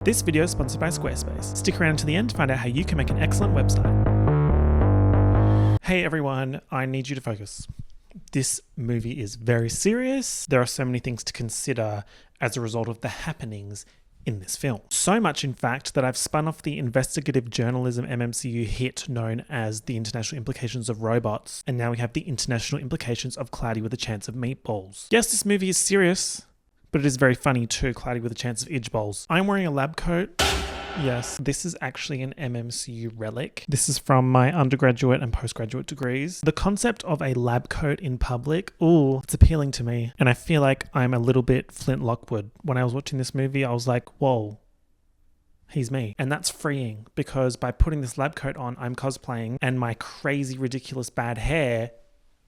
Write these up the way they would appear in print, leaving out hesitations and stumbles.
This video is sponsored by Squarespace. Stick around to the end to find out how you can make an excellent website. Hey everyone, I need you to focus. This movie is very serious. There are so many things to consider as a result of the happenings in this film. So much, in fact, that I've spun off the investigative journalism MMCU hit known as The International Implications of Robots, and now we have the international implications of Cloudy with a Chance of Meatballs. Yes, this movie is serious, but it is very funny too, Cloudy with a Chance of Idgeballs. I'm wearing a lab coat. Yes, this is actually an MMCU relic. This is from my undergraduate and postgraduate degrees. The concept of a lab coat in public, ooh, it's appealing to me. And I feel like I'm a little bit Flint Lockwood. When I was watching this movie, I was like, whoa, he's me. And that's freeing because by putting this lab coat on, I'm cosplaying and my crazy, ridiculous bad hair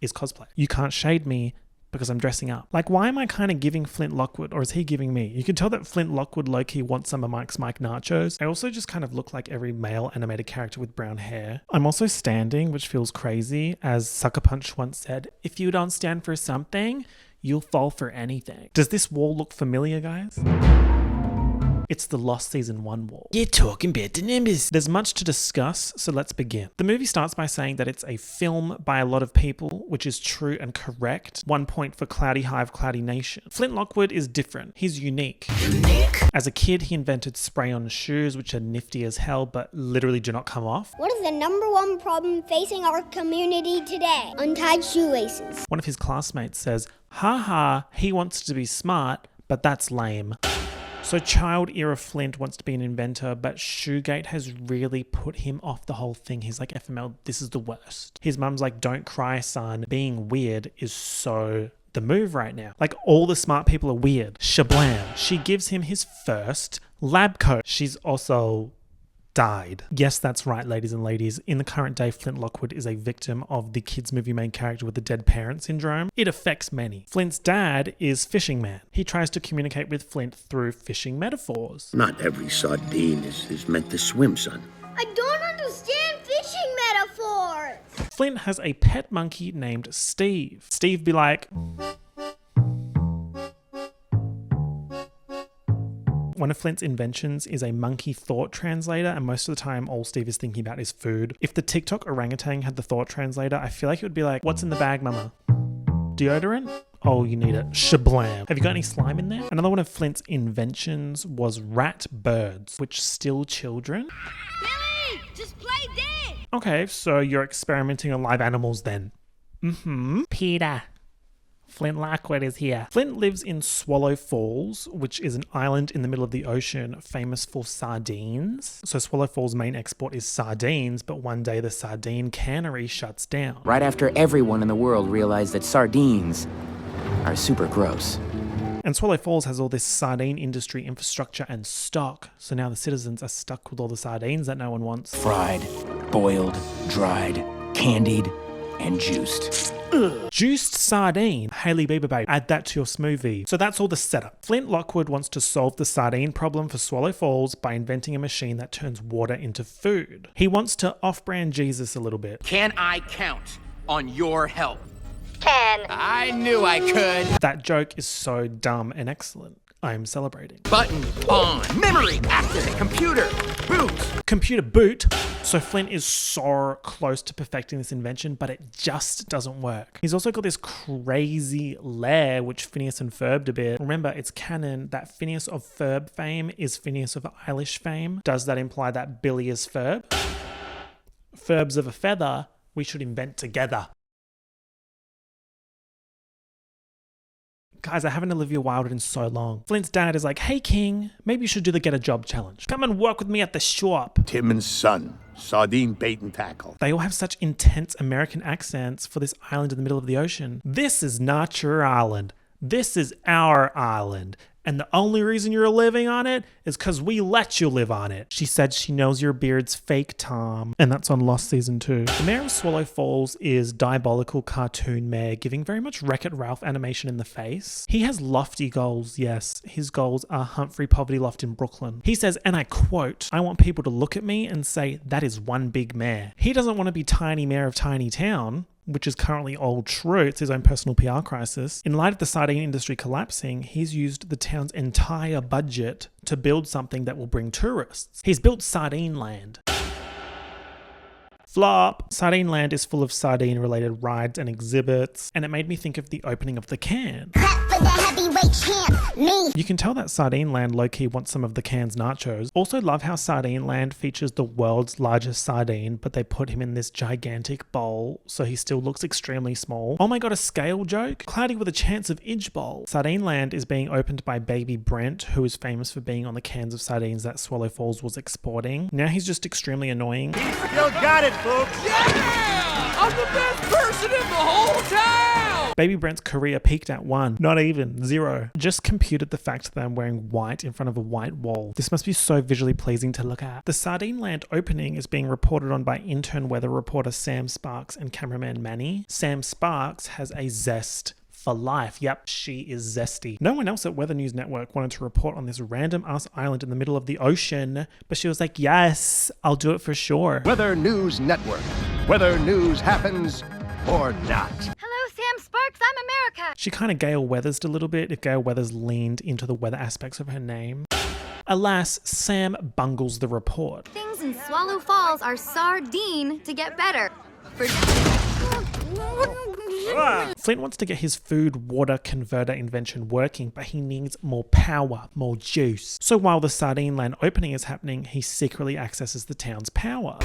is cosplay. You can't shade me because I'm dressing up. Like, why am I kind of giving Flint Lockwood, or is he giving me? You can tell that Flint Lockwood low-key wants some of Mike's Mike nachos. I also just kind of look like every male animated character with brown hair. I'm also standing, which feels crazy. As Sucker Punch once said, if you don't stand for something, you'll fall for anything. Does this wall look familiar, guys? It's the Lost Season 1 wall. You're talking about the numbers. There's much to discuss, so let's begin. The movie starts by saying that it's a film by a lot of people, which is true and correct. 1 point for Cloudy Hive, Cloudy Nation. Flint Lockwood is different. He's unique. As a kid, he invented spray-on shoes, which are nifty as hell, but literally do not come off. What is the number one problem facing our community today? Untied shoelaces. One of his classmates says, haha, he wants to be smart, but that's lame. So child-era Flint wants to be an inventor, but Shoegate has really put him off the whole thing. He's like, FML, this is the worst. His mum's like, don't cry, son. Being weird is so the move right now. Like, all the smart people are weird. Shablam. She gives him his first lab coat. She's also died. Yes, that's right, ladies and ladies. In the current day, Flint Lockwood is a victim of the kids movie main character with the dead parent syndrome. It affects many. Flint's dad is Fishing Man. He tries to communicate with Flint through fishing metaphors. Not every sardine is meant to swim, son. I don't understand fishing metaphors. Flint has a pet monkey named Steve. Steve be like, one of Flint's inventions is a monkey thought translator, and most of the time all Steve is thinking about is food. If the TikTok orangutan had the thought translator, I feel like it would be like, what's in the bag, mama? Deodorant? Oh, you need it. Shablam. Have you got any slime in there? Another one of Flint's inventions was rat birds, which still children. Billy, just play dead. Okay, so you're experimenting on live animals then. Peter. Flint Lockwood is here. Flint lives in Swallow Falls, which is an island in the middle of the ocean famous for sardines. So Swallow Falls' main export is sardines, but one day the sardine cannery shuts down. Right after everyone in the world realized that sardines are super gross. And Swallow Falls has all this sardine industry infrastructure and stock, so now the citizens are stuck with all the sardines that no one wants. Fried, boiled, dried, candied, and juiced. Juiced sardine. Hailey Bieber, babe. Add that to your smoothie. So that's all the setup. Flint Lockwood wants to solve the sardine problem for Swallow Falls by inventing a machine that turns water into food. He wants to off-brand Jesus a little bit. Can I count on your help? 10. I knew I could. That joke is so dumb and excellent. I am celebrating. Button on. Memory active. Computer boot. Computer boot. So Flint is so close to perfecting this invention, but it just doesn't work. He's also got this crazy lair, which Phineas and Ferb a bit. Remember, it's canon that Phineas of Ferb fame is Phineas of Eilish fame. Does that imply that Billy is Ferb? Ferbs of a feather, we should invent together. Guys, I haven't Olivia Wilde in so long. Flint's dad is like, hey King, maybe you should do the get a job challenge. Come and work with me at the shop. Tim and Son, sardine bait and tackle. They all have such intense American accents for this island in the middle of the ocean. This is not your island. This is our island. And the only reason you're living on it is because we let you live on it. She said she knows your beard's fake, Tom. And that's on Lost Season 2. The Mayor of Swallow Falls is diabolical cartoon mayor, giving very much Wreck-It Ralph animation in the face. He has lofty goals, yes. His goals are Humphrey Poverty Loft in Brooklyn. He says, and I quote, I want people to look at me and say, that is one big mayor. He doesn't want to be tiny mayor of tiny town. which is currently all true. It's his own personal PR crisis. In light of the sardine industry collapsing, he's used the town's entire budget to build something that will bring tourists. He's built Sardine Land. Flop. Sardine Land is full of sardine-related rides and exhibits, and it made me think of the opening of the can. Clap for the heavyweight champ, me. You can tell that Sardine Land low-key wants some of the can's nachos. Also love how Sardine Land features the world's largest sardine, but they put him in this gigantic bowl, so he still looks extremely small. Oh my god, a scale joke? Cloudy with a chance of Bowl. Sardine Land is being opened by baby Brent, who is famous for being on the cans of sardines that Swallow Falls was exporting. Now he's just extremely annoying. Still got it, folks. Yeah! I'm the best person in the whole town! Baby Brent's career peaked at 1. Not even. 0. Just computed the fact that I'm wearing white in front of a white wall. This must be so visually pleasing to look at. The Sardine Land opening is being reported on by intern weather reporter Sam Sparks and cameraman Manny. Sam Sparks has a zest for life. Yep, she is zesty. No one else at Weather News Network wanted to report on this random ass island in the middle of the ocean, but she was like, yes, I'll do it for sure. Weather News Network. Weather news happens or not. Hello, Sam Sparks. I'm America. She kind of Gale Weathers'd a little bit if Gale Weathers leaned into the weather aspects of her name. Alas, Sam bungles the report. Things in Swallow Falls are sardine to get better. Flint wants to get his food water converter invention working, but he needs more power, more juice. So while the Sardine Land opening is happening, he secretly accesses the town's power.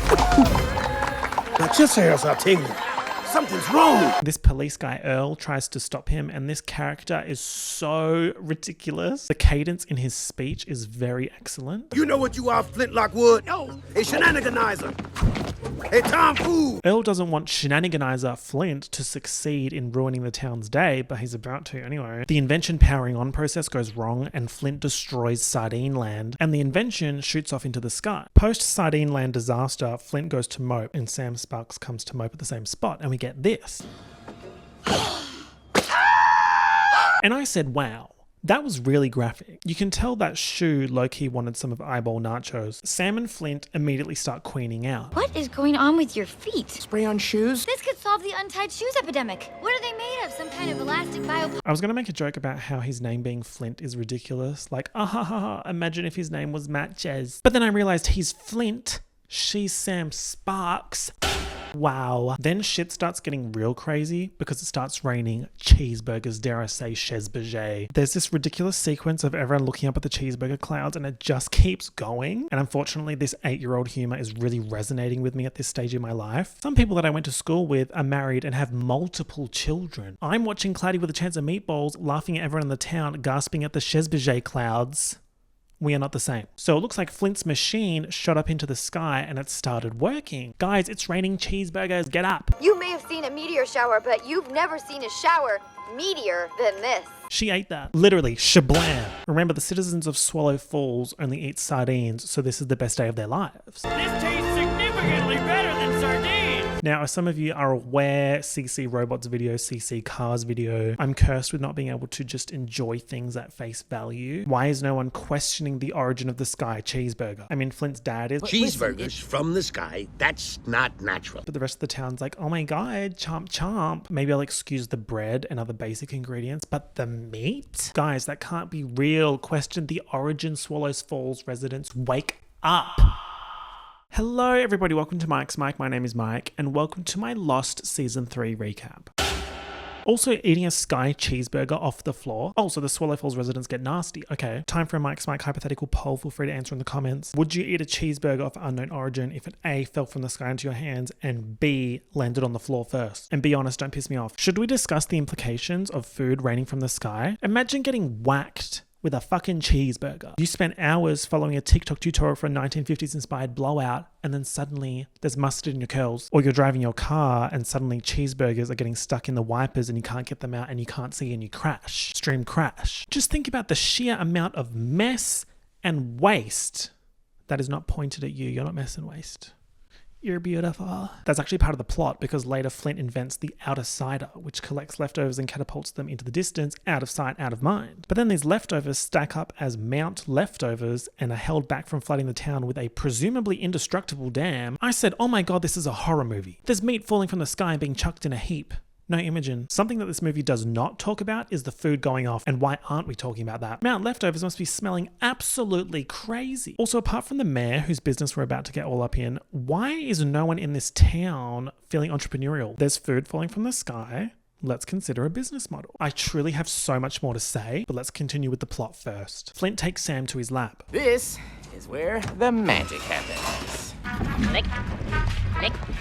My chest hairs are tingling. Something's wrong. This police guy Earl tries to stop him, and this character is so ridiculous. The cadence in his speech is very excellent. You know what you are, Flint Lockwood? No, a shenaniganizer. A tomfool. Earl doesn't want shenaniganizer Flint to succeed in ruining the town's day, but he's about to anyway. The invention powering on process goes wrong, and Flint destroys Sardine Land, and the invention shoots off into the sky. Post Sardine Land disaster, Flint goes to mope, and Sam Sparks comes to mope at the same spot, and we get this. And I said, wow. That was really graphic. You can tell that Shu low-key wanted some of Eyeball nachos. Sam and Flint immediately start queening out. What is going on with your feet? Spray on shoes? This could solve the untied shoes epidemic. What are they made of? Some kind of elastic bio... I was going to make a joke about how his name being Flint is ridiculous. Like, imagine if his name was Matches. But then I realized he's Flint. She's Sam Sparks. Wow. Then shit starts getting real crazy because it starts raining cheeseburgers, dare I say, chesbouget. There's this ridiculous sequence of everyone looking up at the cheeseburger clouds and it just keeps going. And unfortunately, this 8-year-old humor is really resonating with me at this stage in my life. Some people that I went to school with are married and have multiple children. I'm watching Cloudy with a Chance of Meatballs, laughing at everyone in the town, gasping at the chesbouget clouds. We are not the same. So it looks like Flint's machine shot up into the sky and it started working. Guys, it's raining cheeseburgers. Get up. You may have seen a meteor shower, but you've never seen a shower meteor than this. She ate that. Literally, shablam. Remember, the citizens of Swallow Falls only eat sardines, so this is the best day of their lives. This tastes significantly better than sardines! Now, as some of you are aware, CC Robots video, CC Cars video, I'm cursed with not being able to just enjoy things at face value. Why is no one questioning the origin of the sky cheeseburger? I mean, Flint's dad is... Cheeseburgers from the sky, that's not natural. But the rest of the town's like, oh my god, chomp chomp. Maybe I'll excuse the bread and other basic ingredients, but the meat? Guys, that can't be real. Question the origin. Swallow Falls residents, wake up. Hello everybody, welcome to Mike's Mike. My name is Mike and welcome to my Lost Season 3 recap. Also eating a sky cheeseburger off the floor. Oh, so the Swallow Falls residents get nasty. Okay, time for a Mike's Mike hypothetical poll. Feel free to answer in the comments. Would you eat a cheeseburger of unknown origin if it A, fell from the sky into your hands and B, landed on the floor first? And be honest, don't piss me off. Should we discuss the implications of food raining from the sky? Imagine getting whacked with a fucking cheeseburger. You spent hours following a TikTok tutorial for a 1950s inspired blowout and then suddenly there's mustard in your curls. Or you're driving your car and suddenly cheeseburgers are getting stuck in the wipers and you can't get them out and you can't see and you crash. Stream crash. Just think about the sheer amount of mess and waste that is not pointed at you. You're not mess and waste. You're beautiful. That's actually part of the plot because later Flint invents the outer cider, which collects leftovers and catapults them into the distance, out of sight, out of mind. But then these leftovers stack up as Mount Leftovers and are held back from flooding the town with a presumably indestructible dam. I said, oh my god, this is a horror movie. There's meat falling from the sky and being chucked in a heap. No, Imogen. Something that this movie does not talk about is the food going off, and why aren't we talking about that? Mount Leftovers must be smelling absolutely crazy. Also, apart from the mayor, whose business we're about to get all up in, why is no one in this town feeling entrepreneurial? There's food falling from the sky. Let's consider a business model. I truly have so much more to say, but let's continue with the plot first. Flint takes Sam to his lab. This is where the magic happens.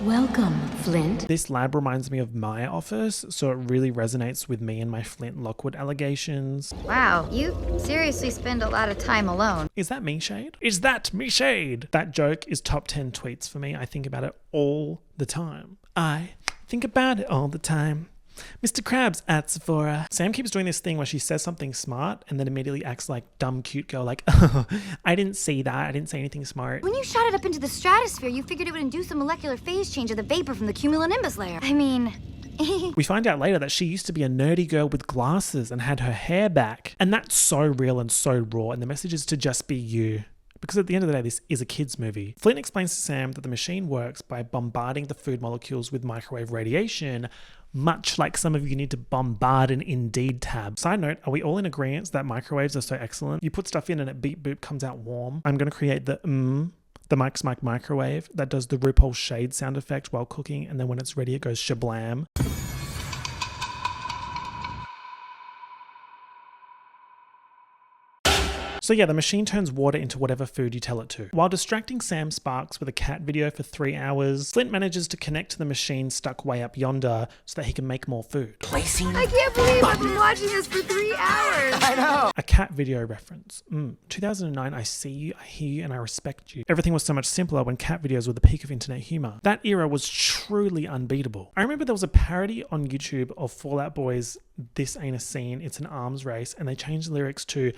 Welcome, Flint. This lab reminds me of my office, so it really resonates with me and my Flint Lockwood allegations. Wow, you seriously spend a lot of time alone. Is that me shade? Is that me shade? That joke is top 10 tweets for me. I think about it all the time. I think about it all the time. Mr. Krabs at Sephora. Sam keeps doing this thing where she says something smart and then immediately acts like dumb cute girl, like, oh, I didn't see that. I didn't say anything smart. When you shot it up into the stratosphere, you figured it would induce a molecular phase change of the vapor from the cumulonimbus layer. I mean... We find out later that she used to be a nerdy girl with glasses and had her hair back. And that's so real and so raw, and the message is to just be you. Because at the end of the day, this is a kid's movie. Flint explains to Sam that the machine works by bombarding the food molecules with microwave radiation, much like some of you need to bombard an Indeed tab. Side note, are we all in agreement that microwaves are so excellent? You put stuff in and it beep boop comes out warm. I'm going to create the Mike's Mike microwave that does the RuPaul shade sound effect while cooking, and then when it's ready it goes shablam. So yeah, the machine turns water into whatever food you tell it to. While distracting Sam Sparks with a cat video for 3 hours, Flint manages to connect to the machine stuck way up yonder so that he can make more food. Placing I can't believe I've been watching this for 3 hours. I know. A cat video reference. 2009, I see you, I hear you, and I respect you. Everything was so much simpler when cat videos were the peak of internet humor. That era was truly unbeatable. I remember there was a parody on YouTube of Fall Out Boy's This Ain't a Scene, It's an Arms Race, and they changed the lyrics to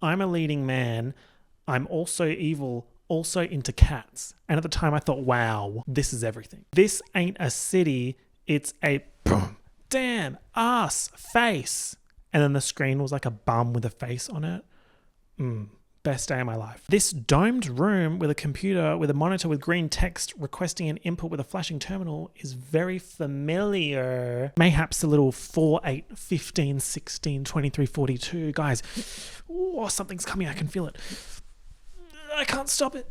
I'm a leading man, I'm also evil, also into cats. And at the time I thought, wow, this is everything. This ain't a city, it's a boom, damn, ass, face. And then the screen was like a bum with a face on it. Best day of my life. This domed room with a computer with a monitor with green text requesting an input with a flashing terminal is very familiar. Mayhaps a little 4, 8, 15, 16, 23, 42. Guys, oh, something's coming. I can feel it. I can't stop it.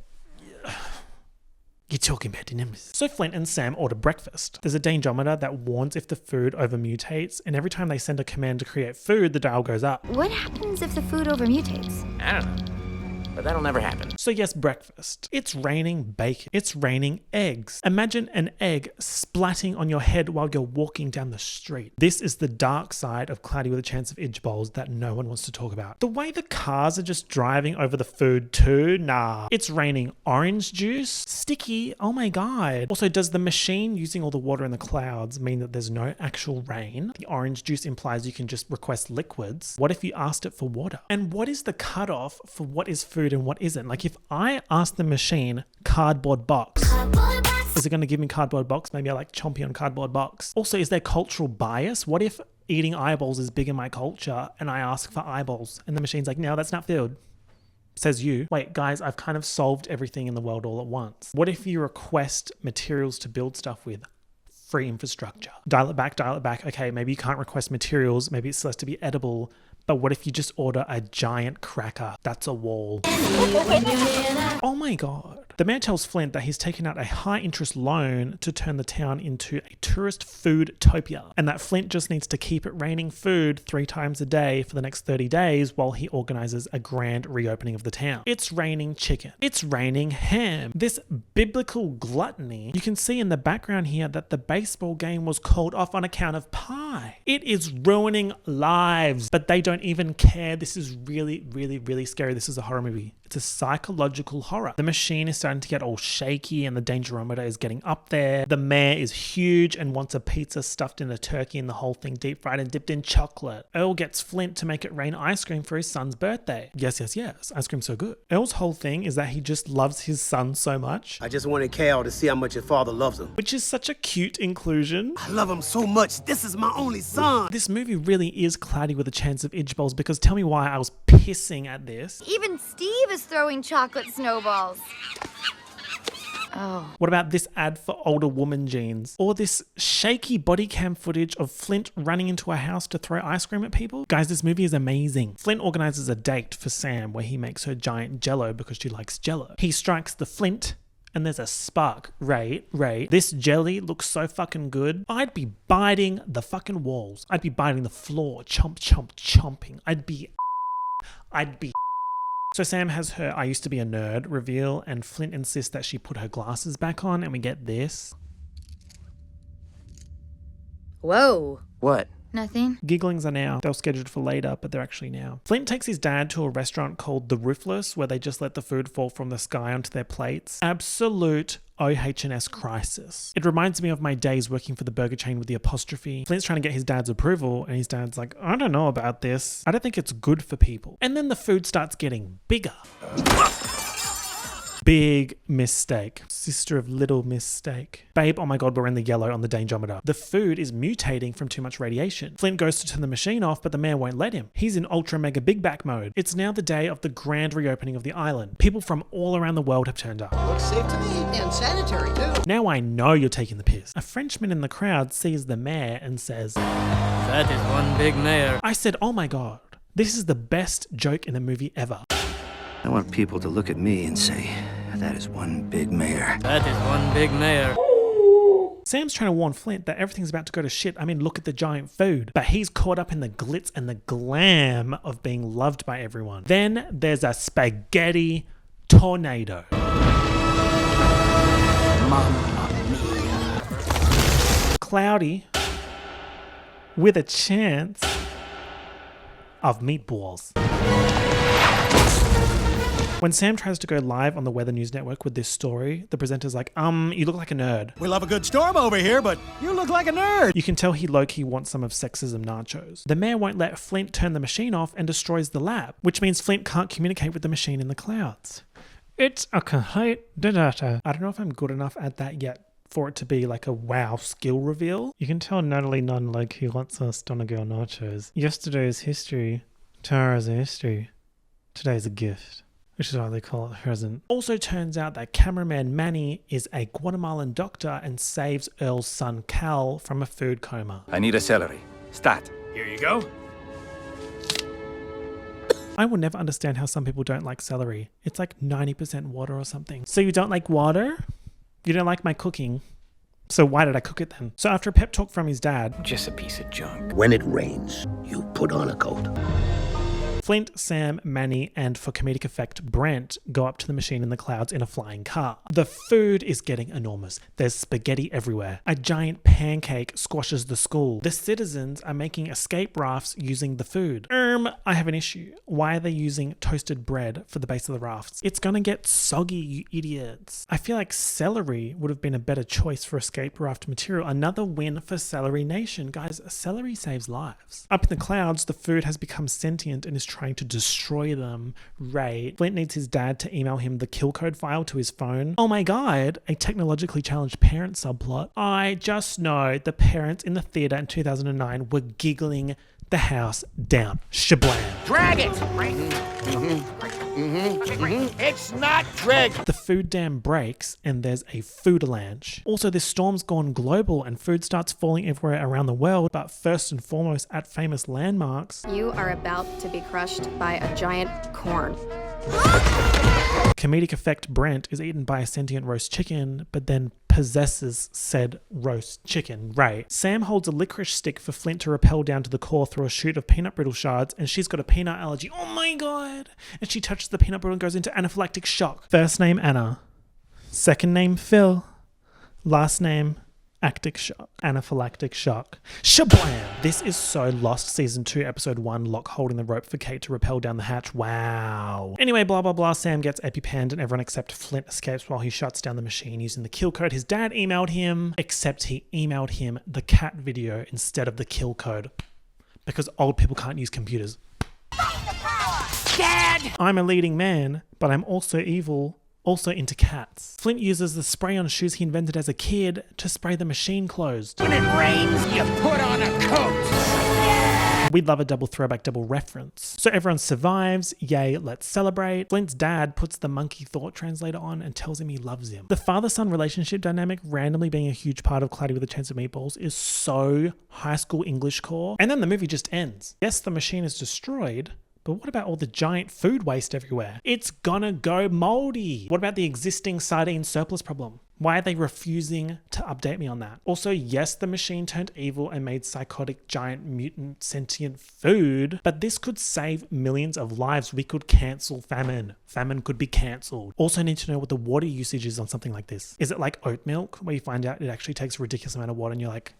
You're talking about the numbers. So Flint and Sam order breakfast. There's a dangometer that warns if the food over mutates, and every time they send a command to create food, the dial goes up. What happens if the food over mutates? I don't know. But that'll never happen. So yes, breakfast. It's raining bacon. It's raining eggs. Imagine an egg splatting on your head while you're walking down the street. This is the dark side of Cloudy with a Chance of Meatballs that no one wants to talk about. The way the cars are just driving over the food too, nah. It's raining orange juice. Sticky, oh my god. Also, does the machine using all the water in the clouds mean that there's no actual rain? The orange juice implies you can just request liquids. What if you asked it for water? And what is the cutoff for what is food and what isn't? Like if I ask the machine cardboard box, is it going to give me cardboard box? Maybe I like chompy on cardboard box. Also, is there cultural bias? What if eating eyeballs is big in my culture and I ask for eyeballs and the machine's like, no, that's not food. Says you. Wait, guys, I've kind of solved everything in the world all at once. What if you request materials to build stuff with? Free infrastructure. Dial it back. Okay, maybe you can't request materials. Maybe it's supposed to be edible. But what if you just order a giant cracker? That's a wall. Oh my god. The man tells Flint that he's taken out a high-interest loan to turn the town into a tourist food-topia, and that Flint just needs to keep it raining food 3 times a day for the next 30 days while he organizes a grand reopening of the town. It's raining chicken. It's raining ham. This biblical gluttony. You can see in the background here that the baseball game was called off on account of pie. It is ruining lives, but they don't even care. This is really, really, really scary. This is a horror movie. It's a psychological horror. The machine is starting to get all shaky and the dangerometer is getting up there. The mayor is huge and wants a pizza stuffed in a turkey and the whole thing deep fried and dipped in chocolate. Earl gets Flint to make it rain ice cream for his son's birthday. Yes. Ice cream's so good. Earl's whole thing is that he just loves his son so much. I just wanted Cal to see how much his father loves him. Which is such a cute inclusion. I love him so much. This is my only son. This movie really is cloudy with a chance of Meatballs, because tell me why I was pissing at this. Even Steve is throwing chocolate snowballs. Oh. What about this ad for older woman jeans? Or this shaky body cam footage of Flint running into a house to throw ice cream at people? Guys, this movie is amazing. Flint organizes a date for Sam where he makes her giant jello because she likes jello. He strikes the flint and there's a spark. Ray, this jelly looks so fucking good. I'd be biting the fucking walls. I'd be biting the floor, chomping. I'd be. So Sam has her I used to be a nerd reveal, and Flint insists that she put her glasses back on, and we get this. Whoa. What? Nothing. Gigglings are now. They were scheduled for later, but they're actually now. Flint takes his dad to a restaurant called The Roofless, where they just let the food fall from the sky onto their plates. Absolute OH&S crisis. It reminds me of my days working for the burger chain with the apostrophe. Flint's trying to get his dad's approval, and his dad's like, I don't know about this. I don't think it's good for people. And then the food starts getting bigger. Big mistake. Sister of little mistake. Babe, oh my god, we're in the yellow on the dangerometer. The food is mutating from too much radiation. Flint goes to turn the machine off, but the mayor won't let him. He's in ultra mega big back mode. It's now the day of the grand reopening of the island. People from all around the world have turned up. Looks safe to me, and sanitary too. Now I know you're taking the piss. A Frenchman in the crowd sees the mayor and says, That is one big mayor. I said, oh my god, this is the best joke in the movie ever. I want people to look at me and say, that is one big mayor. That is one big mayor. Sam's trying to warn Flint that everything's about to go to shit. I mean, look at the giant food. But he's caught up in the glitz and the glam of being loved by everyone. Then there's a spaghetti tornado. Mamma mia. Cloudy with a chance of meatballs. When Sam tries to go live on the Weather News Network with this story, the presenter's like, you look like a nerd. We love a good storm over here, but you look like a nerd. You can tell he low-key wants some of sexism nachos. The mayor won't let Flint turn the machine off and destroys the lab, which means Flint can't communicate with the machine in the clouds. It's a complete disaster. I don't know if I'm good enough at that yet for it to be like a wow skill reveal. You can tell Natalie Nunn low-key wants us Donegal nachos. Yesterday is history. Tomorrow's a history. Today's a gift. Which is why they call it present. Also turns out that cameraman Manny is a Guatemalan doctor and saves Earl's son Cal from a food coma. I need a celery. Stat. Here you go. I will never understand how some people don't like celery. It's like 90% water or something. So you don't like water? You don't like my cooking? So why did I cook it then? So after a pep talk from his dad... Just a piece of junk. When it rains, you put on a coat. Flint, Sam, Manny, and for comedic effect, Brent go up to the machine in the clouds in a flying car. The food is getting enormous. There's spaghetti everywhere. A giant pancake squashes the school. The citizens are making escape rafts using the food. I have an issue. Why are they using toasted bread for the base of the rafts? It's gonna get soggy, you idiots. I feel like celery would have been a better choice for escape raft material. Another win for Celery Nation. Guys, celery saves lives. Up in the clouds, the food has become sentient and is trying to destroy them. Ray. Flint needs his dad to email him the kill code file to his phone. Oh my god, a technologically challenged parent subplot. I just know the parents in the theater in 2009 were giggling the house down. Shablam. Drag it! It's not drag. The food dam breaks and there's a food avalanche. Also, this storm's gone global and food starts falling everywhere around the world, but first and foremost at famous landmarks. You are about to be crushed by a giant corn. Comedic effect Brent is eaten by a sentient roast chicken, but then possesses said roast chicken. Right. Sam holds a licorice stick for Flint to rappel down to the core through a chute of peanut brittle shards, and she's got a peanut allergy. Oh my god! And she touches the peanut brittle and goes into anaphylactic shock. First name Anna. Second name Phil. Last name Anaphylactic shock. Shablam! This is so Lost Season 2, Episode 1, Locke holding the rope for Kate to rappel down the hatch. Wow. Anyway, blah, blah, blah. Sam gets EpiPenned and everyone except Flint escapes while he shuts down the machine using the kill code his dad emailed him, except he emailed him the cat video instead of the kill code because old people can't use computers. Dad! I'm a leading man, but I'm also evil. Also into cats. Flint uses the spray-on shoes he invented as a kid to spray the machine closed. When it rains, you put on a coat. Yeah! We'd love a double throwback, double reference. So everyone survives. Yay, let's celebrate. Flint's dad puts the monkey thought translator on and tells him he loves him. The father-son relationship dynamic randomly being a huge part of Cloudy with a Chance of Meatballs is so high school English core. And then the movie just ends. Yes, the machine is destroyed, but what about all the giant food waste everywhere? It's gonna go moldy. What about the existing sardine surplus problem? Why are they refusing to update me on that? Also, yes, the machine turned evil and made psychotic giant mutant sentient food, but this could save millions of lives. We could cancel famine. Famine could be cancelled. Also need to know what the water usage is on something like this. Is it like oat milk, where you find out it actually takes a ridiculous amount of water and you're like,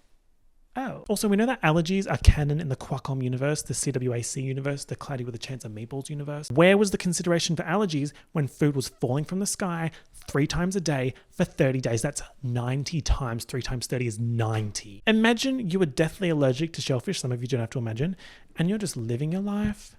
oh. Also, we know that allergies are canon in the Qualcomm universe, the CWAC universe, the Cloudy with a Chance of Meatballs universe. Where was the consideration for allergies when food was falling from the sky 3 times a day for 30 days? That's 90 times. 3 times 30 is 90. Imagine you were deathly allergic to shellfish. Some of you don't have to imagine. And you're just living your life.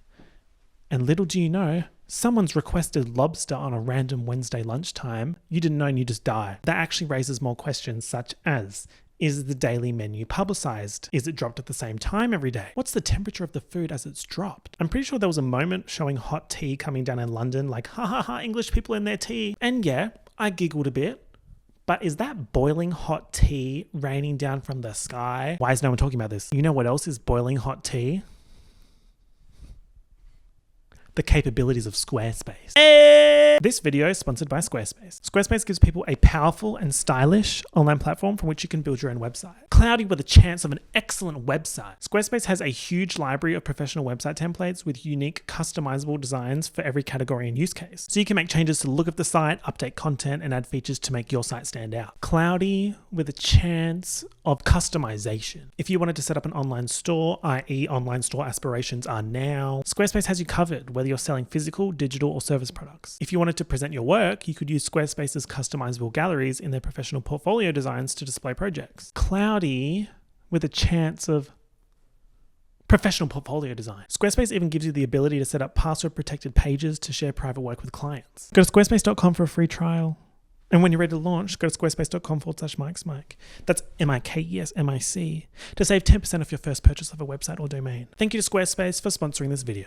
And little do you know, someone's requested lobster on a random Wednesday lunchtime. You didn't know and you just die. That actually raises more questions such as, is the daily menu publicized? Is it dropped at the same time every day? What's the temperature of the food as it's dropped? I'm pretty sure there was a moment showing hot tea coming down in London, like, ha ha ha, English people in their tea. And yeah, I giggled a bit. But is that boiling hot tea raining down from the sky? Why is no one talking about this? You know what else is boiling hot tea? The capabilities of Squarespace. This video is sponsored by Squarespace. Squarespace gives people a powerful and stylish online platform from which you can build your own website. Cloudy with a chance of an excellent website. Squarespace has a huge library of professional website templates with unique customizable designs for every category and use case. So you can make changes to the look of the site, update content, and add features to make your site stand out. Cloudy with a chance of customization. If you wanted to set up an online store, i.e. online store aspirations are now, Squarespace has you covered, whether you're selling physical, digital, or service products. If you wanted to present your work, you could use Squarespace's customizable galleries in their professional portfolio designs to display projects. Cloudy with a chance of professional portfolio design. Squarespace even gives you the ability to set up password-protected pages to share private work with clients. Go to squarespace.com for a free trial. And when you're ready to launch, go to squarespace.com/MikeSmike. That's MIKESMIC to save 10% off your first purchase of a website or domain. Thank you to Squarespace for sponsoring this video.